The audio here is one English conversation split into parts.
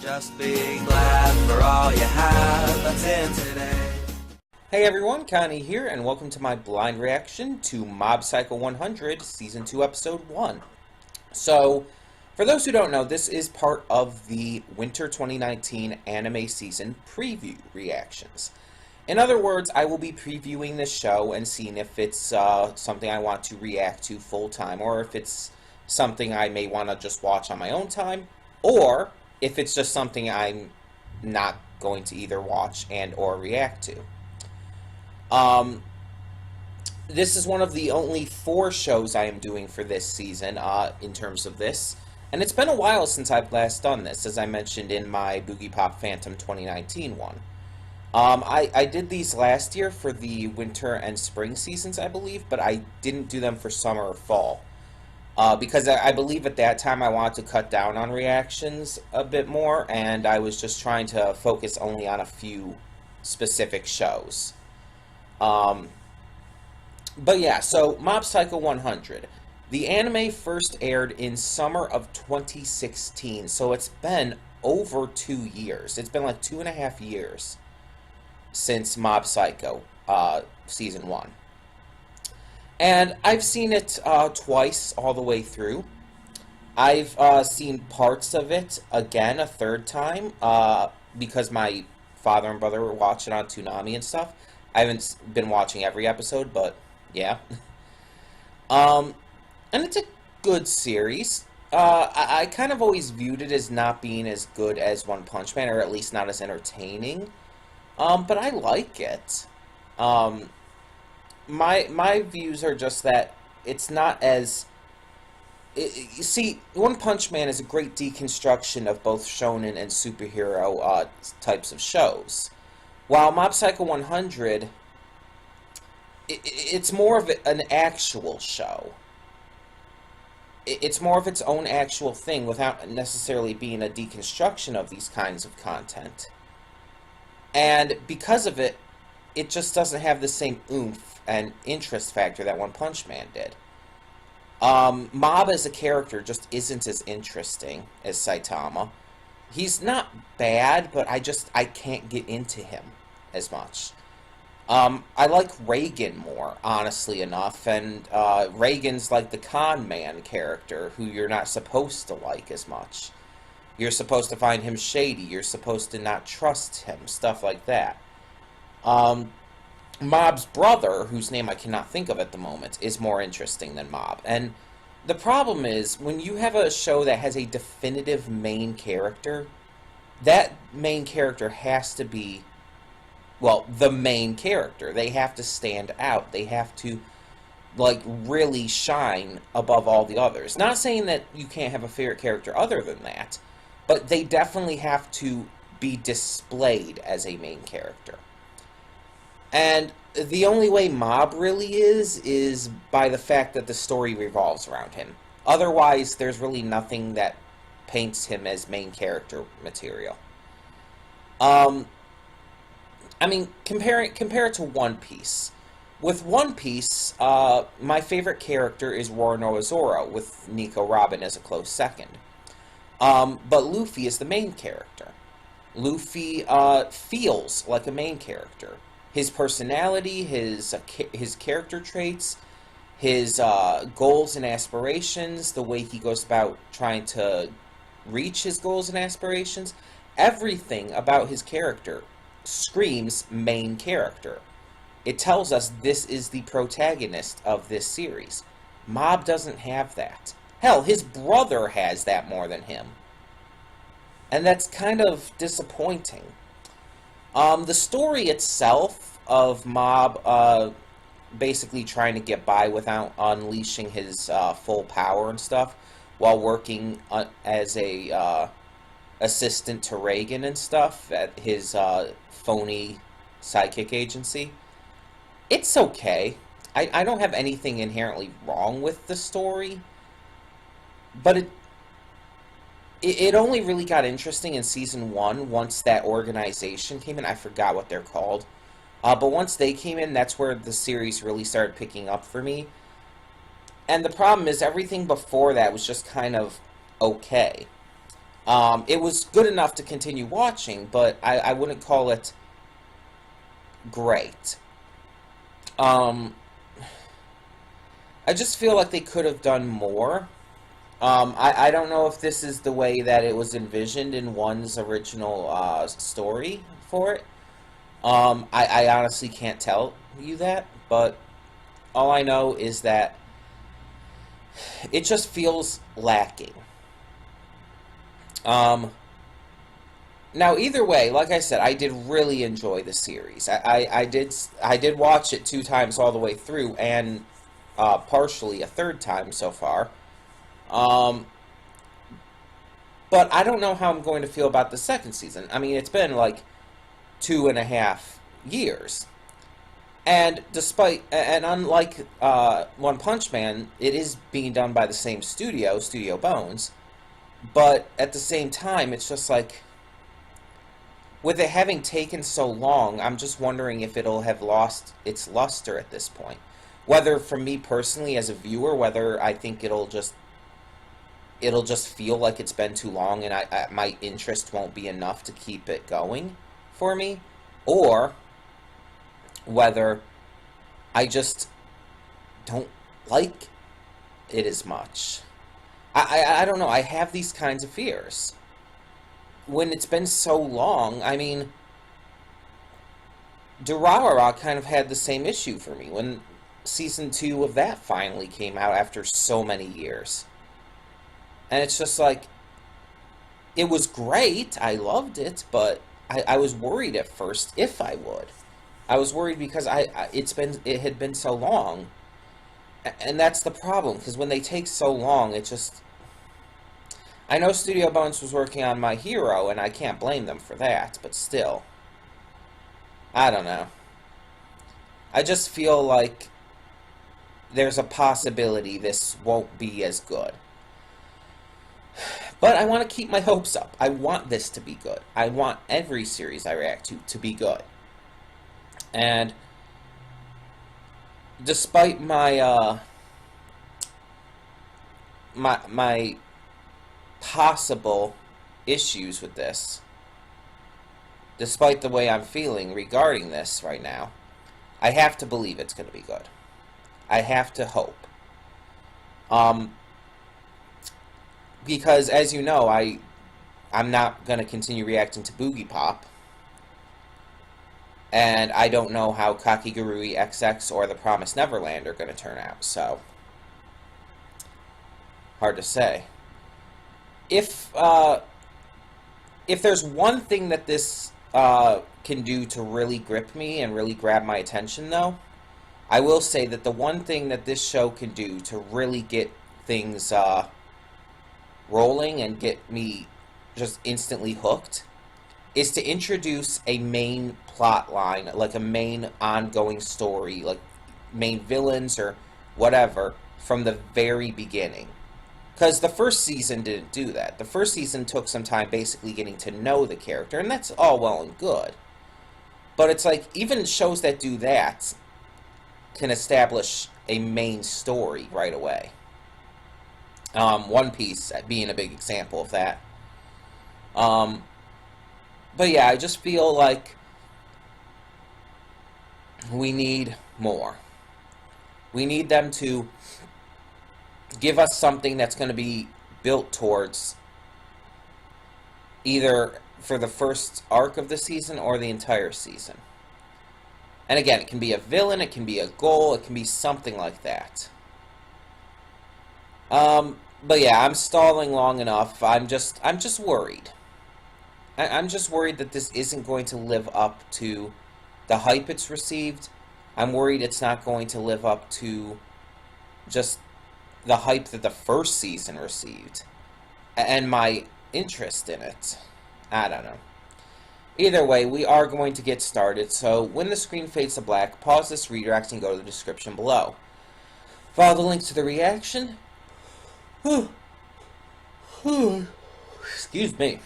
Just be glad for all you have that's in today. Hey everyone, Connie here, and welcome to my blind reaction to Mob Psycho 100, Season 2, Episode 1. So, for those who don't know, this is part of the Winter 2019 anime season preview reactions. In other words, I will be previewing this show and seeing if it's something I want to react to full-time, or if it's something I may want to just watch on my own time, or if it's just something I'm not going to either watch and or react to. This is one of the only 4 shows I am doing for this season, in terms of this. And it's been a while since I've last done this, as I mentioned in my Boogie Pop Phantom 2019 one. I did these last year for the winter and spring seasons, I believe, but I didn't do them for summer or fall. Because I believe at that time I wanted to cut down on reactions a bit more, and I was just trying to focus only on a few specific shows. But yeah, so Mob Psycho 100. The anime first aired in summer of 2016, so it's been over 2 years. It's been like 2.5 years since Mob Psycho, Season 1. And I've seen it twice all the way through. I've seen parts of it again a third time because my father and brother were watching on Toonami and stuff. I haven't been watching every episode, but yeah. And it's a good series. I kind of always viewed it as not being as good as One Punch Man, or at least not as entertaining. But I like it. My views are just that it's not as... you see, One Punch Man is a great deconstruction of both shonen and superhero types of shows. While Mob Psycho 100, it's more of an actual show. It's more of its own actual thing without necessarily being a deconstruction of these kinds of content. And because of it, it just doesn't have the same oomph and interest factor that One Punch Man did. Mob as a character just isn't as interesting as Saitama. He's not bad, but I can't get into him as much. I like Reagan more, honestly enough, and Reagan's like the con man character who you're not supposed to like as much. You're supposed to find him shady, you're supposed to not trust him, stuff like that. Mob's brother, whose name I cannot think of at the moment, is more interesting than Mob. And the problem is, when you have a show that has a definitive main character, that main character has to be, well, the main character. They have to stand out. They have to, like, really shine above all the others. Not saying that you can't have a favorite character other than that, but they definitely have to be displayed as a main character. And the only way Mob really is by the fact that the story revolves around him. Otherwise, there's really nothing that paints him as main character material. I mean, compare it to One Piece. With One Piece, my favorite character is Roronoa Zoro, with Nico Robin as a close second. But Luffy is the main character. Luffy feels like a main character. His personality, his character traits, his goals and aspirations, the way he goes about trying to reach his goals and aspirations, everything about his character screams main character. It tells us this is the protagonist of this series. Mob doesn't have that. Hell, his brother has that more than him. And that's kind of disappointing. The story itself of Mob basically trying to get by without unleashing his full power and stuff, while working as a assistant to Reagan and stuff at his phony sidekick agency, it's okay. I don't have anything inherently wrong with the story, but it only really got interesting in Season 1 once that organization came in. I forgot what they're called. But once they came in, that's where the series really started picking up for me. And the problem is, everything before that was just kind of okay. It was good enough to continue watching, but I wouldn't call it great. I just feel like they could have done more. I don't know if this is the way that it was envisioned in one's original story for it. I honestly can't tell you that, but all I know is that it just feels lacking. Now, either way, like I said, I did really enjoy the series. I did watch it 2 times all the way through, and partially a 3rd time so far. But I don't know how I'm going to feel about the 2nd season. I mean, it's been like 2.5 years. And unlike One Punch Man, it is being done by the same studio, Studio Bones. But at the same time, it's just like, with it having taken so long, I'm just wondering if it'll have lost its luster at this point. Whether for me personally as a viewer, whether I think it'll just feel like it's been too long and my interest won't be enough to keep it going for me, or whether I just don't like it as much. I don't know. I have these kinds of fears. When it's been so long, I mean, Durarara kind of had the same issue for me when season 2 of that finally came out after so many years. And it's just like, it was great, I loved it, but I was worried at first if I would. I was worried because it had been so long. And that's the problem, because when they take so long, it just... I know Studio Bones was working on My Hero, and I can't blame them for that, but still. I don't know. I just feel like there's a possibility this won't be as good. But I want to keep my hopes up. I want this to be good. I want every series I react to be good. And despite my my possible issues with this, despite the way I'm feeling regarding this right now, I have to believe it's going to be good. I have to hope. Because, as you know, I'm not going to continue reacting to Boogie Pop. And I don't know how Kakigurui XX or The Promised Neverland are going to turn out, so... hard to say. If there's one thing that this can do to really grip me and really grab my attention, though, I will say that the one thing that this show can do to really get things rolling and get me just instantly hooked is to introduce a main plot line, like a main ongoing story, like main villains or whatever, from the very beginning. Because the first season didn't do that. The first season took some time basically getting to know the character, and that's all well and good. But it's like, even shows that do that can establish a main story right away. One Piece being a big example of that. But yeah, I just feel like we need more. We need them to give us something that's going to be built towards either for the first arc of the season or the entire season. And again, it can be a villain, it can be a goal, it can be something like that. But yeah, I'm stalling long enough. I'm just worried. I'm just worried that this isn't going to live up to the hype it's received. I'm worried it's not going to live up to just the hype that the first season received. And my interest in it. I don't know. Either way, we are going to get started, so when the screen fades to black, pause this redirect and go to the description below. Follow the link to the reaction. Excuse me.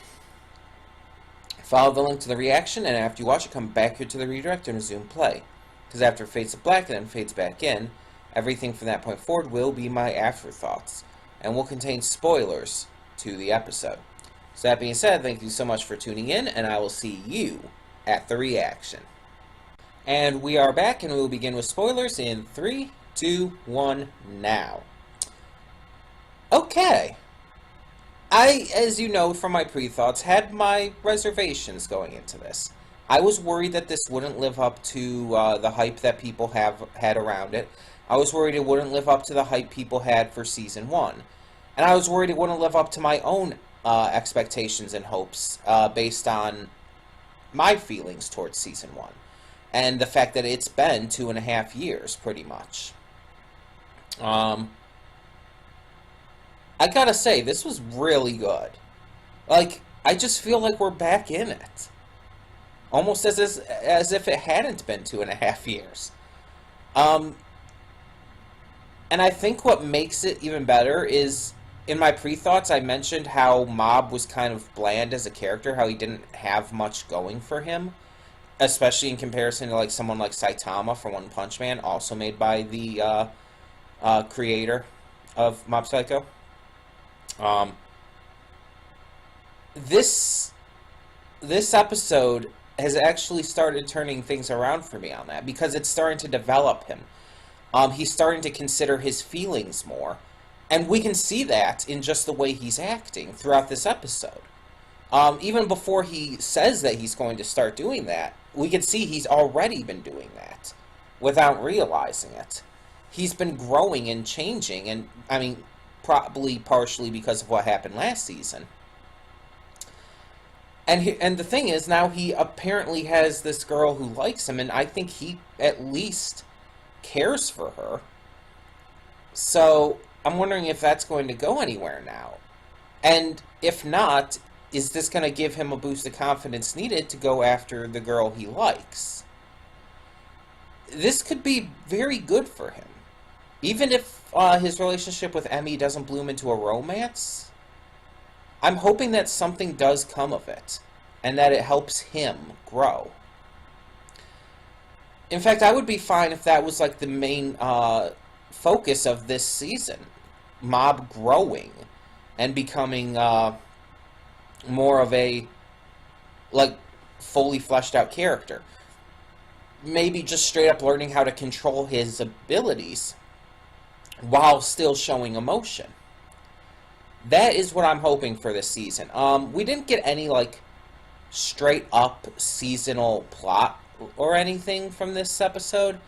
Follow the link to the reaction, and after you watch it, come back here to the redirect and resume play. Because after it fades to black and then fades back in, everything from that point forward will be my afterthoughts, and will contain spoilers to the episode. So that being said, thank you so much for tuning in, and I will see you at the reaction. And we are back, and we will begin with spoilers in 3, 2, 1, now. Okay. I, as you know from my pre-thoughts, had my reservations going into this. I was worried that this wouldn't live up to the hype that people have had around it. I was worried it wouldn't live up to the hype people had for Season 1. And I was worried it wouldn't live up to my own expectations and hopes based on my feelings towards Season 1. And the fact that it's been 2.5 years, pretty much. I gotta say, this was really good. Like, I just feel like we're back in it. Almost as if it hadn't been 2.5 years. And I think what makes it even better is, in my pre-thoughts, I mentioned how Mob was kind of bland as a character, how he didn't have much going for him. Especially in comparison to like someone like Saitama from One Punch Man, also made by the creator of Mob Psycho. This episode has actually started turning things around for me on that, because it's starting to develop him. He's starting to consider his feelings more, and we can see that in just the way he's acting throughout this episode. Even before he says that he's going to start doing that, we can see he's already been doing that without realizing it. He's been growing and changing, and I mean, probably partially because of what happened last season. And the thing is, now he apparently has this girl who likes him, and I think he at least cares for her. So I'm wondering if that's going to go anywhere now. And if not, is this going to give him a boost of confidence needed to go after the girl he likes? This could be very good for him. Even if his relationship with Emmy doesn't bloom into a romance, I'm hoping that something does come of it, and that it helps him grow. In fact, I would be fine if that was like the main focus of this season. Mob growing and becoming more of a, like, fully fleshed out character. Maybe just straight up learning how to control his abilities while still showing emotion. That is what I'm hoping for this season. We didn't get any, like, straight up seasonal plot or anything from this episode.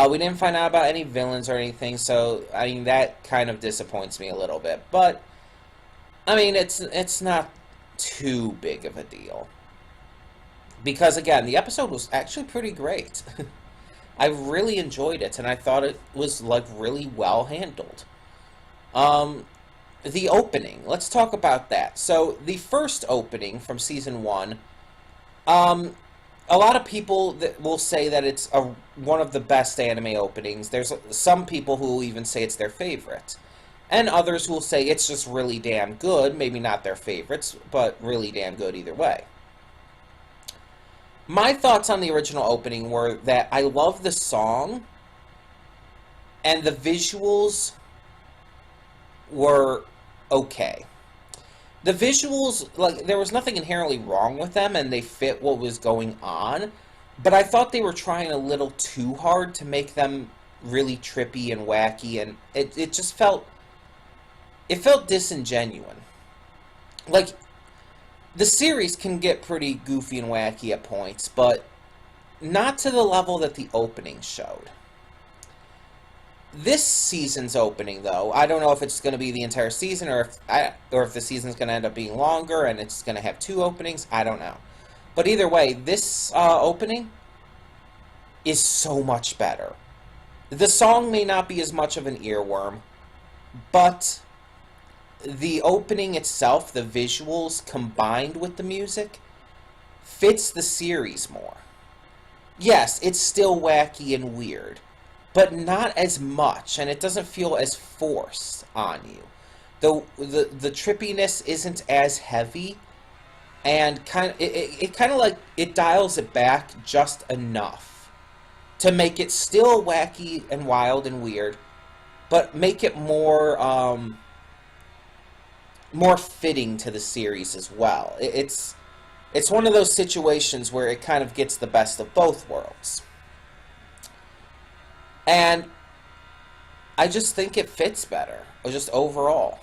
We didn't find out about any villains or anything, so, I mean, that kind of disappoints me a little bit. But, I mean, it's not too big of a deal. Because, again, the episode was actually pretty great. I really enjoyed it, and I thought it was, like, really well handled. The opening, let's talk about that. So, the first opening from Season 1, a lot of people that will say that it's one of the best anime openings. There's some people who will even say it's their favorite. And others will say it's just really damn good. Maybe not their favorites, but really damn good either way. My thoughts on the original opening were that I love the song, and the visuals were okay. The visuals, like, there was nothing inherently wrong with them, and they fit what was going on, but I thought they were trying a little too hard to make them really trippy and wacky, and it just felt... It felt disingenuous. Like, the series can get pretty goofy and wacky at points, but not to the level that the opening showed. This season's opening, though, I don't know if it's going to be the entire season, or if the season's going to end up being longer and it's going to have 2 openings. I don't know. But either way, this opening is so much better. The song may not be as much of an earworm, but the opening itself, the visuals combined with the music, fits the series more. Yes, it's still wacky and weird, but not as much, and it doesn't feel as forced on you. The trippiness isn't as heavy, and it kind of like, it dials it back just enough to make it still wacky and wild and weird, but make it more more fitting to the series as well. It's one of those situations where it kind of gets the best of both worlds. And I just think it fits better, just overall.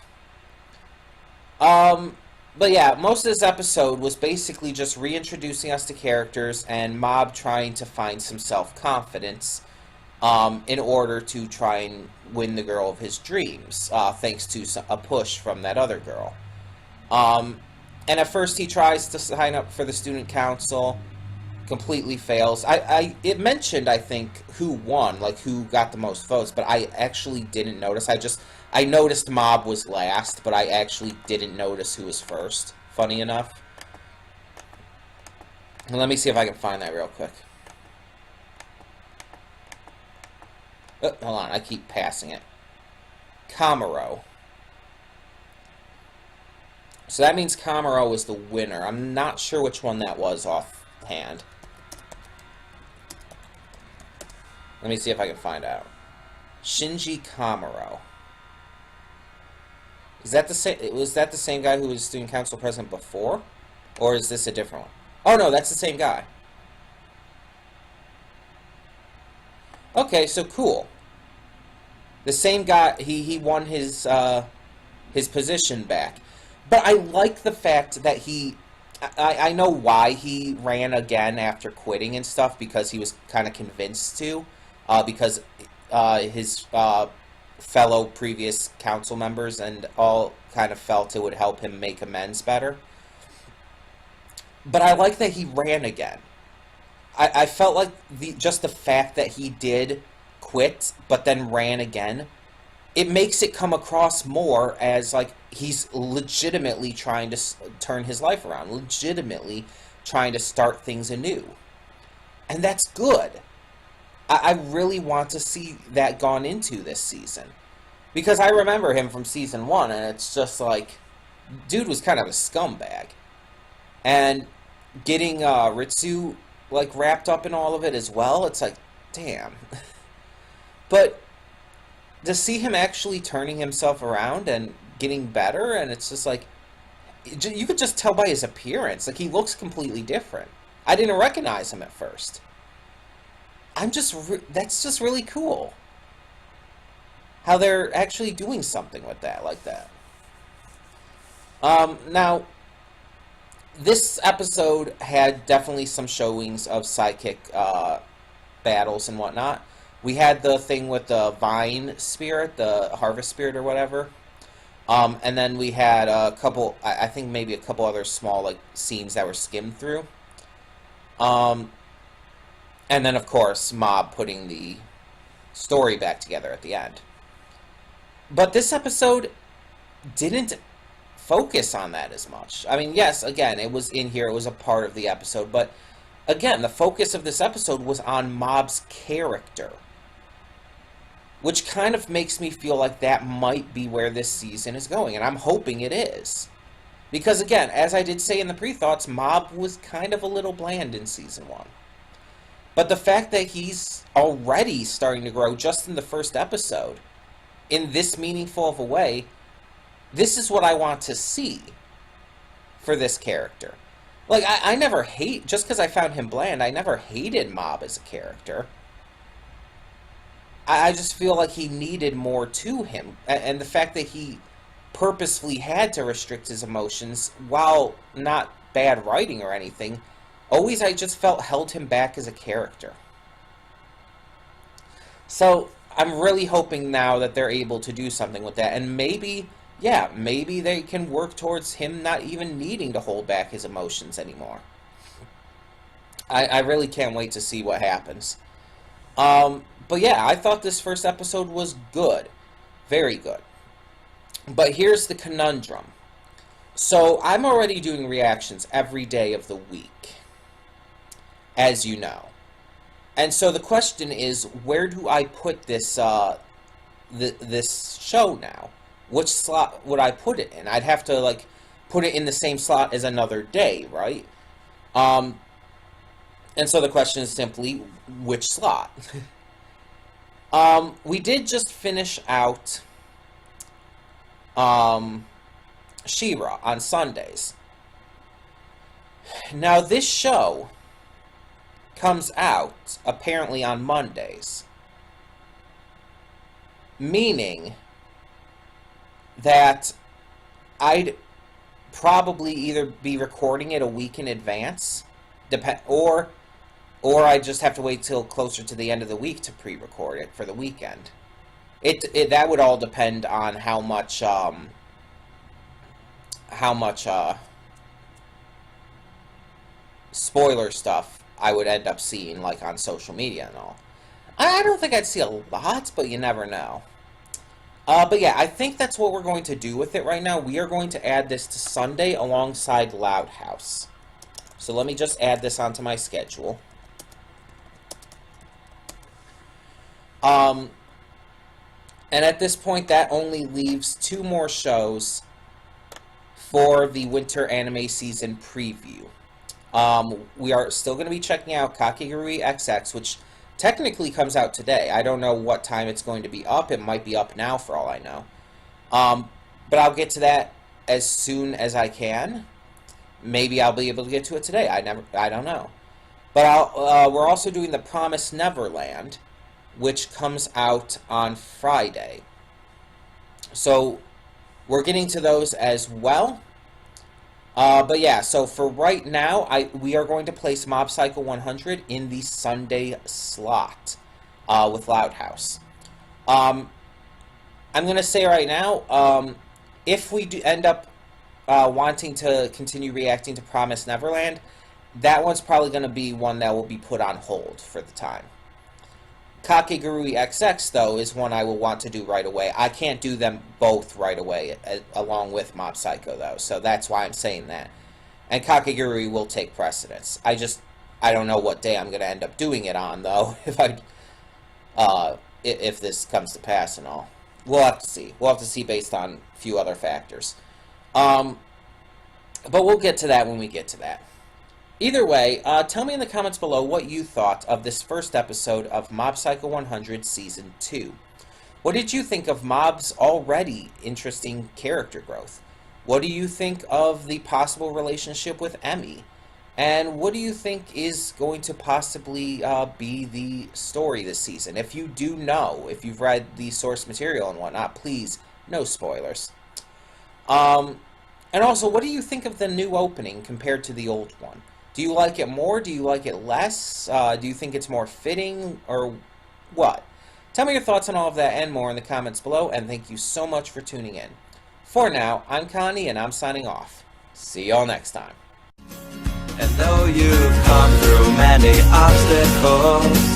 But yeah, most of this episode was basically just reintroducing us to characters and Mob trying to find some self-confidence in order to try and win the girl of his dreams, thanks to a push from that other girl. And at first he tries to sign up for the student council, completely fails. It mentioned, I think, who won, like who got the most votes, but I actually didn't notice. I noticed Mob was last, but I actually didn't notice who was first, funny enough. And let me see if I can find that real quick. Oh, hold on, I keep passing it. Camaro. So that means Camaro was the winner. I'm not sure which one that was offhand. Let me see if I can find out. Shinji Camaro. Is that the same? Was that the same guy who was student council president before, or is this a different one? Oh no, that's the same guy. Okay, so cool. The same guy. He won his position back, but I like the fact that I know why he ran again after quitting and stuff, because he was kind of convinced to, because his fellow previous council members and all kind of felt it would help him make amends better. But I like that he ran again. I felt like just the fact that he did quit but then ran again, it makes it come across more as like he's legitimately trying to turn his life around, legitimately trying to start things anew. And that's good. I really want to see that gone into this season. Because I remember him from season 1, and it's just like, dude was kind of a scumbag. And getting Ritsu, like, wrapped up in all of it as well, it's like, damn. But to see him actually turning himself around and getting better, and it's just like, you could just tell by his appearance, like, he looks completely different. I didn't recognize him at first. That's just really cool. How they're actually doing something with that, like that. Now, this episode had definitely some showings of sidekick battles and whatnot. We had the thing with the vine spirit, the harvest spirit or whatever. And then we had a couple, I think maybe a couple other small like scenes that were skimmed through. And then, of course, Mob putting the story back together at the end. But this episode didn't focus on that as much. I mean, yes, again, it was in here, it was a part of the episode, but again, the focus of this episode was on Mob's character. Which kind of makes me feel like that might be where this season is going, and I'm hoping it is. Because again, as I did say in the pre-thoughts, Mob was kind of a little bland in season 1. But the fact that he's already starting to grow just in the first episode, in this meaningful of a way, this is what I want to see for this character. Like, I never hate, just because I found him bland, I never hated Mob as a character. I just feel like he needed more to him. And the fact that he purposefully had to restrict his emotions, while not bad writing or anything, always I just felt held him back as a character. So I'm really hoping now that they're able to do something with that. And maybe, yeah, maybe they can work towards him not even needing to hold back his emotions anymore. I really can't wait to see what happens. But yeah, I thought this first episode was good. Very good. But here's the conundrum. So I'm already doing reactions every day of the week, as you know. And so the question is, where do I put this this show now? Which slot would I put it in? I'd have to like put it in the same slot as Another Day, right? And so the question is simply, which slot? We did just finish out She-Ra on Sundays. Now, this show comes out apparently on Mondays, meaning that I'd probably either be recording it a week in advance, or I just have to wait till closer to the end of the week to pre-record it for the weekend. That would all depend on how much spoiler stuff I would end up seeing, like on social media and all. I don't think I'd see a lot, but you never know. But yeah, I think that's what we're going to do with it right now. We are going to add this to Sunday alongside Loud House. So let me just add this onto my schedule. And at this point, that only leaves 2 more shows for the winter anime season preview. We are still going to be checking out Kakegurui XX, which technically comes out today. I don't know what time it's going to be up. It might be up now for all I know. But I'll get to that as soon as I can. Maybe I'll be able to get to it today. I don't know. But we're also doing The Promised Neverland, which comes out on Friday. So we're getting to those as well. But yeah, so for right now, we are going to place Mob Psycho 100 in the Sunday slot with Loud House. I'm going to say right now, if we do end up wanting to continue reacting to Promised Neverland, that one's probably going to be one that will be put on hold for the time. Kakegurui XX, though, is one I will want to do right away. I can't do them both right away, along with Mob Psycho, though, so that's why I'm saying that. And Kakegurui will take precedence. I don't know what day I'm going to end up doing it on, though, if this comes to pass and all. We'll have to see. We'll have to see based on a few other factors. But we'll get to that when we get to that. Either way, tell me in the comments below what you thought of this first episode of Mob Psycho 100 Season 2. What did you think of Mob's already interesting character growth? What do you think of the possible relationship with Emmy? And what do you think is going to possibly be the story this season? If you do know, if you've read the source material and whatnot, please, no spoilers. And also, what do you think of the new opening compared to the old one? Do you like it more? Do you like it less? Do you think it's more fitting? Or what? Tell me your thoughts on all of that and more in the comments below, and thank you so much for tuning in. For now, I'm Connie, and I'm signing off. See y'all next time. And though you've come through many obstacles,